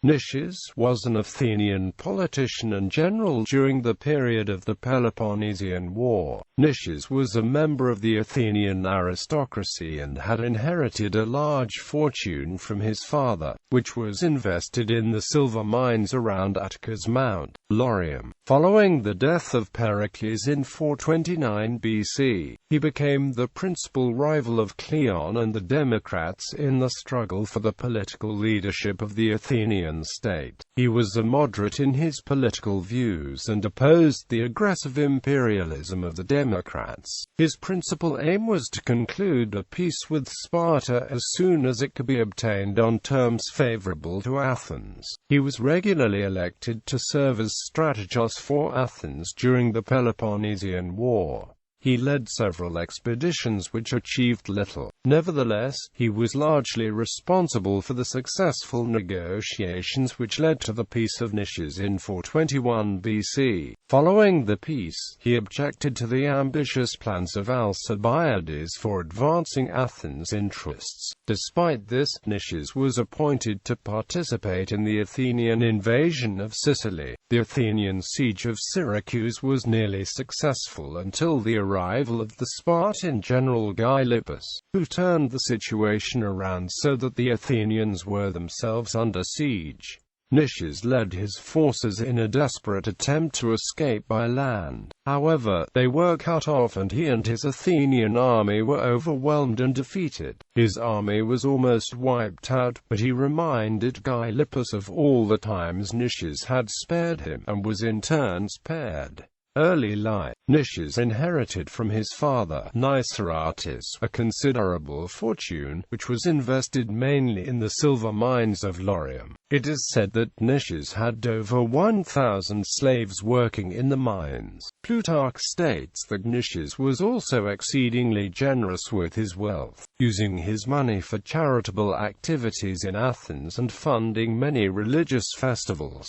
Nicias was an Athenian politician and general during the period of the Peloponnesian War. Nicias was a member of the Athenian aristocracy and had inherited a large fortune from his father, which was invested in the silver mines around Attica's Mt.Laurium. Following the death of Pericles in 429 BC, he became the principal rival of Cleon and the Democrats in the struggle for the political leadership of the Athenian state. He was a moderate in his political views and opposed the aggressive imperialism of the Democrats. His principal aim was to conclude a peace with Sparta as soon as it could be obtained on terms favorable to Athens. He was regularly elected to serve as strategos for Athens during the Peloponnesian War. He led several expeditions which achieved little. Nevertheless, he was largely responsible for the successful negotiations which led to the Peace of Nicias in 421 BC. Following the peace, he objected to the ambitious plans of Alcibiades for advancing Athens' interests. Despite this, Nicias was appointed to participate in the Athenian invasion of Sicily. The Athenian siege of Syracuse was nearly successful until the arrival of the Spartan general Gylippus, who turned the situation around so that the Athenians were themselves under siege. Nicias led his forces in a desperate attempt to escape by land. However, they were cut off and he and his Athenian army were overwhelmed and defeated. His army was almost wiped out, but he reminded Gylippus of all the times Nicias had spared him, and was in turn spared. Early life. Nicias inherited from his father, Niceratus, a considerable fortune, which was invested mainly in the silver mines of Laurium. It is said that Nicias had over 1,000 slaves working in the mines. Plutarch states that Nicias was also exceedingly generous with his wealth, using his money for charitable activities in Athens and funding many religious festivals.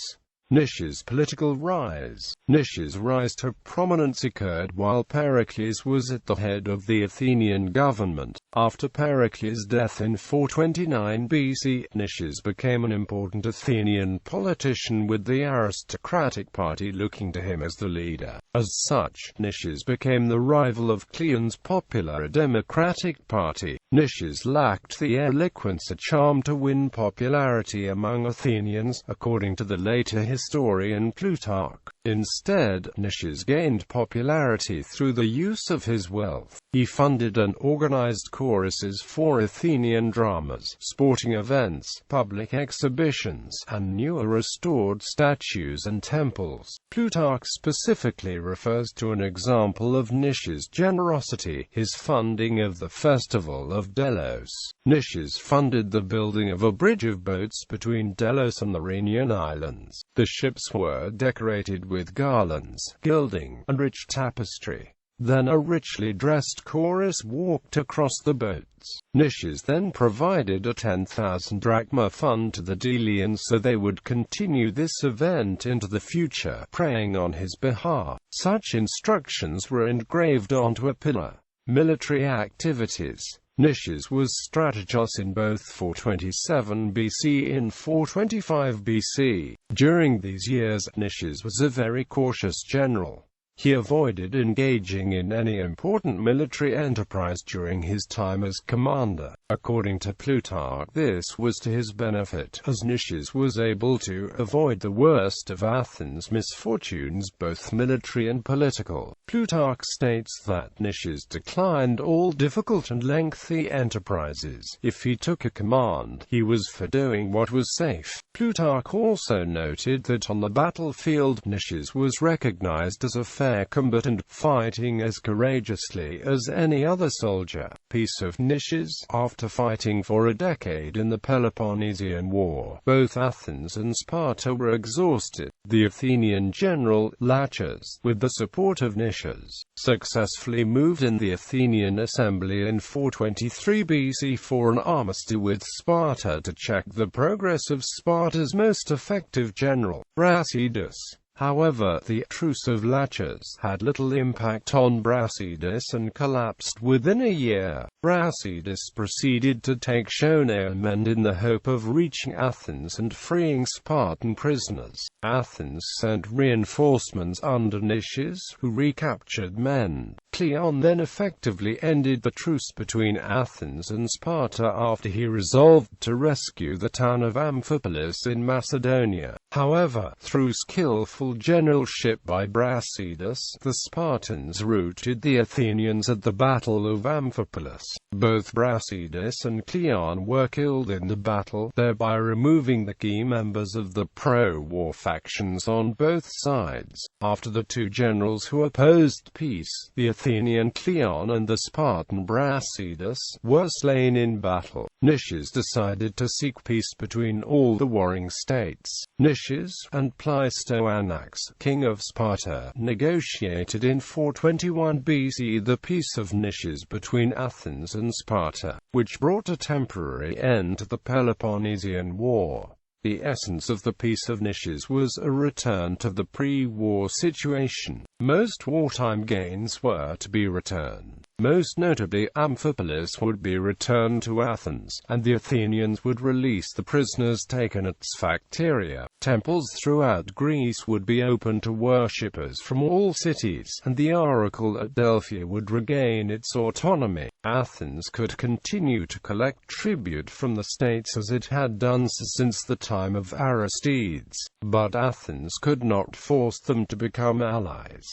Nicias' political rise. Nicias' rise to prominence occurred while Pericles was at the head of the Athenian government. After Pericles' death in 429 BC, Nicias became an important Athenian politician with the aristocratic party looking to him as the leader. As such, Nicias became the rival of Cleon's popular democratic party. Nicias lacked the eloquence or charm to win popularity among Athenians, according to the later historian Plutarch. Instead, Nicias gained popularity through the use of his wealth. He funded and organized choruses for Athenian dramas, sporting events, public exhibitions, and newer restored statues and temples. Plutarch specifically refers to an example of Nicias' generosity, his funding of the festival of Delos. Nicias funded the building of a bridge of boats between Delos and the Rhenian Islands. The ships were decorated with garlands, gilding, and rich tapestry. Then a richly dressed chorus walked across the boats. Nicias then provided a 10,000 drachma fund to the Delians so they would continue this event into the future, praying on his behalf. Such instructions were engraved onto a pillar. Military activities. Nicias was strategos in both 427 BC and 425 BC. During these years, Nicias was a very cautious general. He avoided engaging in any important military enterprise during his time as commander. According to Plutarch, this was to his benefit, as Nicias was able to avoid the worst of Athens' misfortunes, both military and political. Plutarch states that Nicias declined all difficult and lengthy enterprises. If he took a command, he was for doing what was safe. Plutarch also noted that on the battlefield, Nicias was recognized as a fair combatant, fighting as courageously as any other soldier. Peace of Nicias. After fighting for a decade in the Peloponnesian War, both Athens and Sparta were exhausted. The Athenian general, Laches, with the support of Nicias, successfully moved in the Athenian assembly in 423 BC for an armistice with Sparta to check the progress of Sparta's most effective general, Brasidas. However, the Truce of Laches had little impact on Brasidas and collapsed within a year. Brasidas proceeded to take Shonaemend in the hope of reaching Athens and freeing Spartan prisoners. Athens sent reinforcements under Nicias, who recaptured Mende. Cleon then effectively ended the truce between Athens and Sparta after he resolved to rescue the town of Amphipolis in Macedonia. However, through skillful generalship by Brasidas, the Spartans routed the Athenians at the Battle of Amphipolis. Both Brasidas and Cleon were killed in the battle, thereby removing the key members of the pro-war factions on both sides. After the two generals who opposed peace, the Athenian Cleon and the Spartan Brasidas, were slain in battle, Nicias decided to seek peace between all the warring states. Nicias and Pleistoanax, king of Sparta, negotiated in 421 BC the Peace of Nicias between Athens and Sparta, which brought a temporary end to the Peloponnesian War. The essence of the Peace of Nicias was a return to the pre-war situation. Most wartime gains were to be returned. Most notably, Amphipolis would be returned to Athens, and the Athenians would release the prisoners taken at Sphacteria. Temples throughout Greece would be open to worshippers from all cities, and the oracle at Delphi would regain its autonomy. Athens could continue to collect tribute from the states as it had done since the time of Aristides, but Athens could not force them to become allies.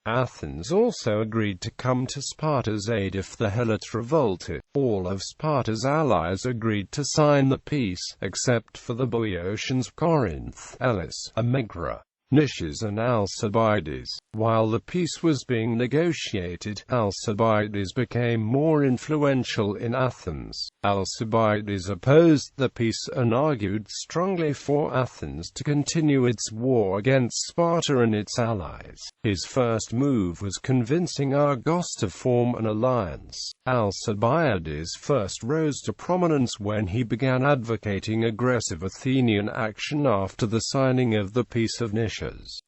Athens also agreed to come to Sparta's aid if the Helots revolted. All of Sparta's allies agreed to sign the peace, except for the Boeotians Corinth, Elis, Amegra, Nicias and Alcibiades. While the peace was being negotiated, Alcibiades became more influential in Athens. Alcibiades opposed the peace and argued strongly for Athens to continue its war against Sparta and its allies. His first move was convincing Argos to form an alliance. Alcibiades first rose to prominence when he began advocating aggressive Athenian action after the signing of the Peace of Nicias.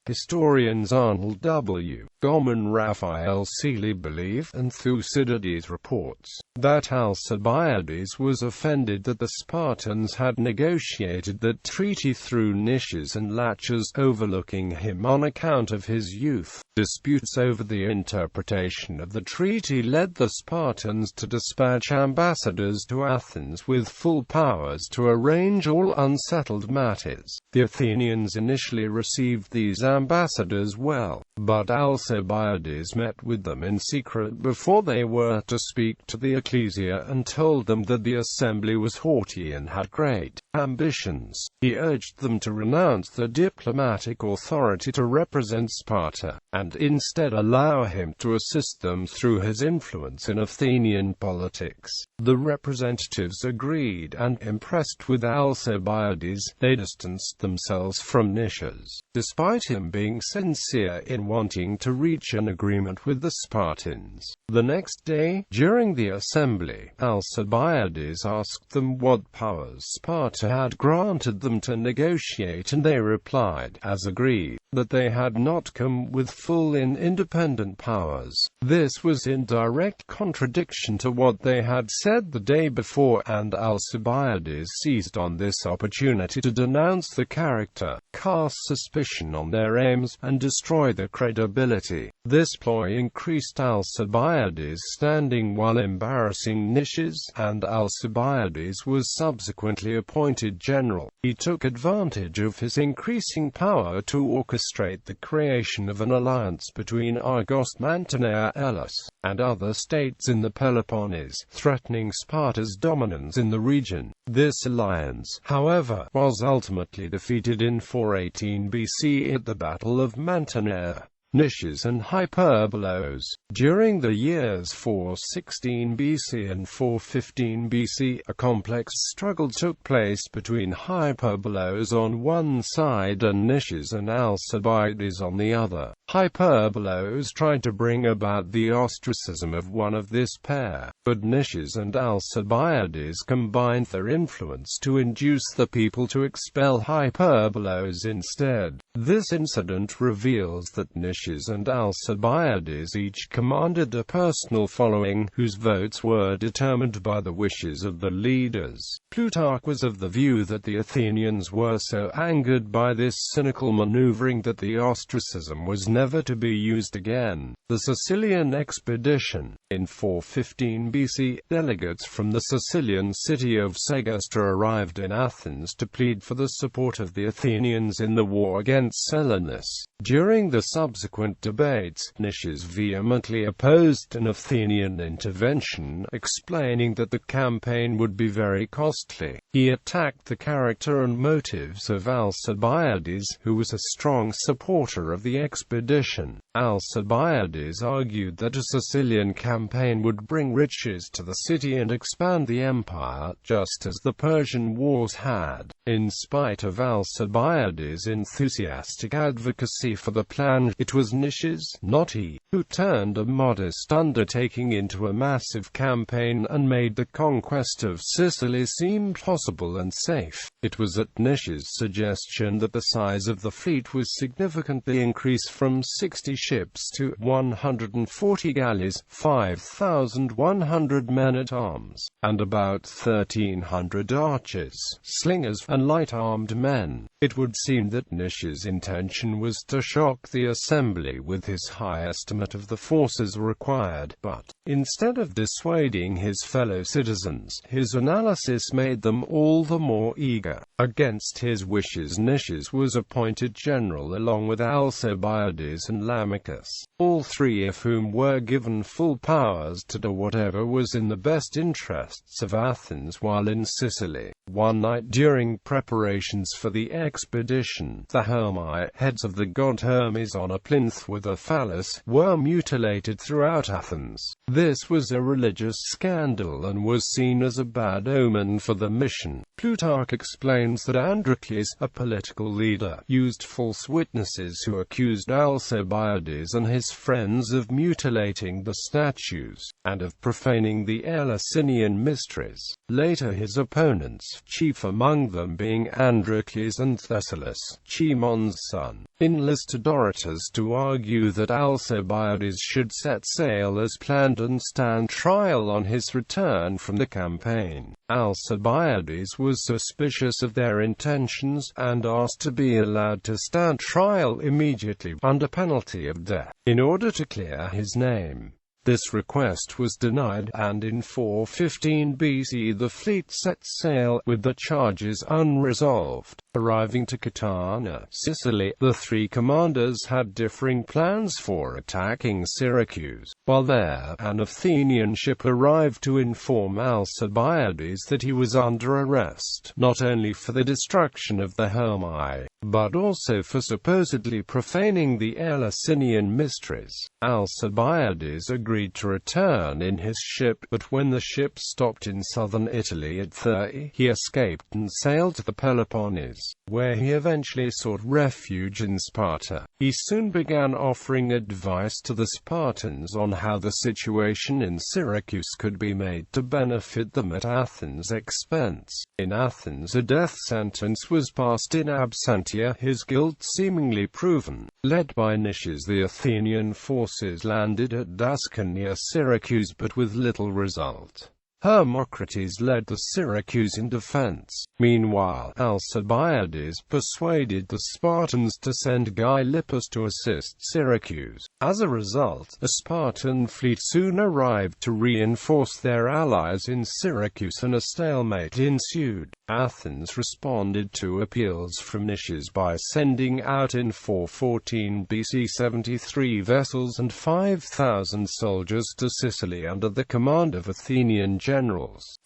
Historians Arnold W. Gomm and Raphael Seeley believe, and Thucydides reports, that Alcibiades was offended that the Spartans had negotiated that treaty through Nicias and Laches, overlooking him on account of his youth. Disputes over the interpretation of the treaty led the Spartans to dispatch ambassadors to Athens with full powers to arrange all unsettled matters. The Athenians initially received these ambassadors well, but Alcibiades met with them in secret before they were to speak to the ecclesia and told them that the assembly was haughty and had great ambitions. He urged them to renounce the diplomatic authority to represent Sparta, and instead allow him to assist them through his influence in Athenian politics. The representatives agreed, and impressed with Alcibiades, they distanced themselves from Nicias. Despite him being sincere in wanting to reach an agreement with the Spartans. The next day, during the assembly, Alcibiades asked them what powers Sparta had granted them to negotiate, and they replied, as agreed, that they had not come with full and independent powers. This was in direct contradiction to what they had said the day before, and Alcibiades seized on this opportunity to denounce the character, cast suspicion on their aims, and destroy their credibility. This ploy increased Alcibiades' standing while embarrassing Nicias, and Alcibiades was subsequently appointed general. He took advantage of his increasing power to orchestrate the creation of an alliance between Argos, Mantinea, Elis, and other states in the Peloponnese, threatening Sparta's dominance in the region. This alliance, however, was ultimately defeated in 418 BC at the Battle of Mantinea. Nicias and Hyperbolos. During the years 416 BC and 415 BC, a complex struggle took place between Hyperbolos on one side and Nicias and Alcibiades on the other. Hyperbolos tried to bring about the ostracism of one of this pair, but Nicias and Alcibiades combined their influence to induce the people to expel Hyperbolos instead. This incident reveals that Nicias and Alcibiades each commanded a personal following, whose votes were determined by the wishes of the leaders. Plutarch was of the view that the Athenians were so angered by this cynical maneuvering that the ostracism was never to be used again. The Sicilian Expedition. In 415 BC, delegates from the Sicilian city of Segesta arrived in Athens to plead for the support of the Athenians in the war against Selinus. During the subsequent debates, Nicias vehemently opposed an Athenian intervention, explaining that the campaign would be very costly. He attacked the character and motives of Alcibiades, who was a strong supporter of the expedition. Alcibiades argued that a Sicilian campaign would bring riches to the city and expand the empire, just as the Persian wars had. In spite of Alcibiades' enthusiastic advocacy for the plan, it was Nicias, not he, who turned a modest undertaking into a massive campaign and made the conquest of Sicily seem possible and safe. It was at Nicias' suggestion that the size of the fleet was significantly increased from 60 ships to 140 galleys, 5,100 men-at-arms, and about 1,300 archers, slingers, and light-armed men. It would seem that Nicias' intention was to shock the assembly with his high estimate of the forces required, but, instead of dissuading his fellow citizens, his analysis made them all the more eager. Against his wishes, Nicias was appointed general along with Alcibiades and Lamachus, all three of whom were given full powers to do whatever was in the best interests of Athens while in Sicily. One night during preparations for the expedition, the Hermii, heads of the god Hermes on a plinth with a phallus, were mutilated throughout Athens. This was a religious scandal and was seen as a bad omen for the mission. Plutarch explains that Androcles, a political leader, used false witnesses who accused Alcibiades and his friends of mutilating the statues, and of profaning the Eleusinian mysteries. Later his opponents, chief among them being Androcles and Thessalus, Chimon's son, enlisted orators to argue that Alcibiades should set sail as planned and stand trial on his return from the campaign. Alcibiades was suspicious of their intentions, and asked to be allowed to stand trial immediately, under penalty of death, in order to clear his name. This request was denied, and in 415 BC the fleet set sail, with the charges unresolved. Arriving to Catana, Sicily, the three commanders had differing plans for attacking Syracuse. While there, an Athenian ship arrived to inform Alcibiades that he was under arrest, not only for the destruction of the Hermii, but also for supposedly profaning the Eleusinian mysteries. Alcibiades agreed to return in his ship, but when the ship stopped in southern Italy at Thyri, he escaped and sailed to the Peloponnese, where he eventually sought refuge in Sparta. He soon began offering advice to the Spartans on how the situation in Syracuse could be made to benefit them at Athens' expense. In Athens, a death sentence was passed in absentia, his guilt seemingly proven. Led by Nicias, the Athenian forces landed at Attica near Syracuse, but with little result. Hermocrates led the Syracusan defense. Meanwhile, Alcibiades persuaded the Spartans to send Gylippus to assist Syracuse. As a result, a Spartan fleet soon arrived to reinforce their allies in Syracuse, and a stalemate ensued. Athens responded to appeals from Nicias by sending out in 414 BC 73 vessels and 5,000 soldiers to Sicily under the command of Athenian generals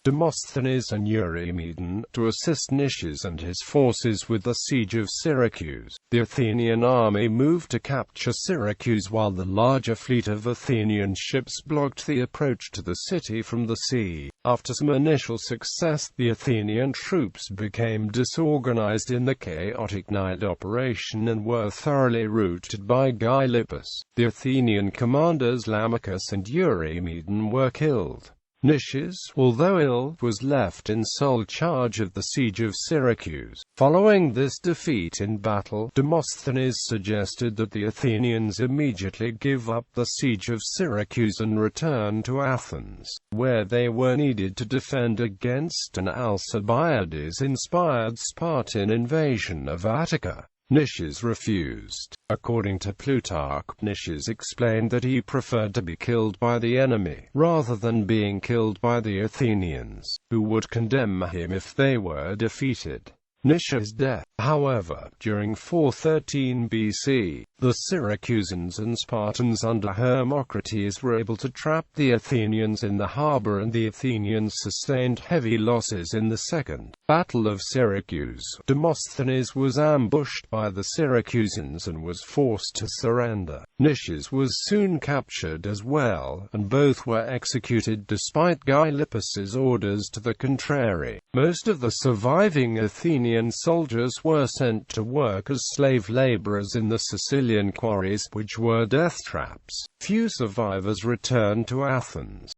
Demosthenes and Eurymedon, to assist Nicias and his forces with the siege of Syracuse. The Athenian army moved to capture Syracuse, while the larger fleet of Athenian ships blocked the approach to the city from the sea. After some initial success, the Athenian troops became disorganized in the chaotic night operation and were thoroughly routed by Gylippus. The Athenian commanders Lamachus and Eurymedon were killed. Nicias, although ill, was left in sole charge of the siege of Syracuse. Following this defeat in battle, Demosthenes suggested that the Athenians immediately give up the siege of Syracuse and return to Athens, where they were needed to defend against an Alcibiades-inspired Spartan invasion of Attica. Nicias refused. According to Plutarch, Nicias explained that he preferred to be killed by the enemy, rather than being killed by the Athenians, who would condemn him if they were defeated. Nicias' death, however, during 413 BC, the Syracusans and Spartans under Hermocrates were able to trap the Athenians in the harbor, and the Athenians sustained heavy losses in the Second Battle of Syracuse. Demosthenes was ambushed by the Syracusans and was forced to surrender. Nicias was soon captured as well, and both were executed despite Gylippus's orders to the contrary. Most of the surviving Athenian soldiers were sent to work as slave laborers in the Sicilian quarries, which were death traps. Few survivors returned to Athens.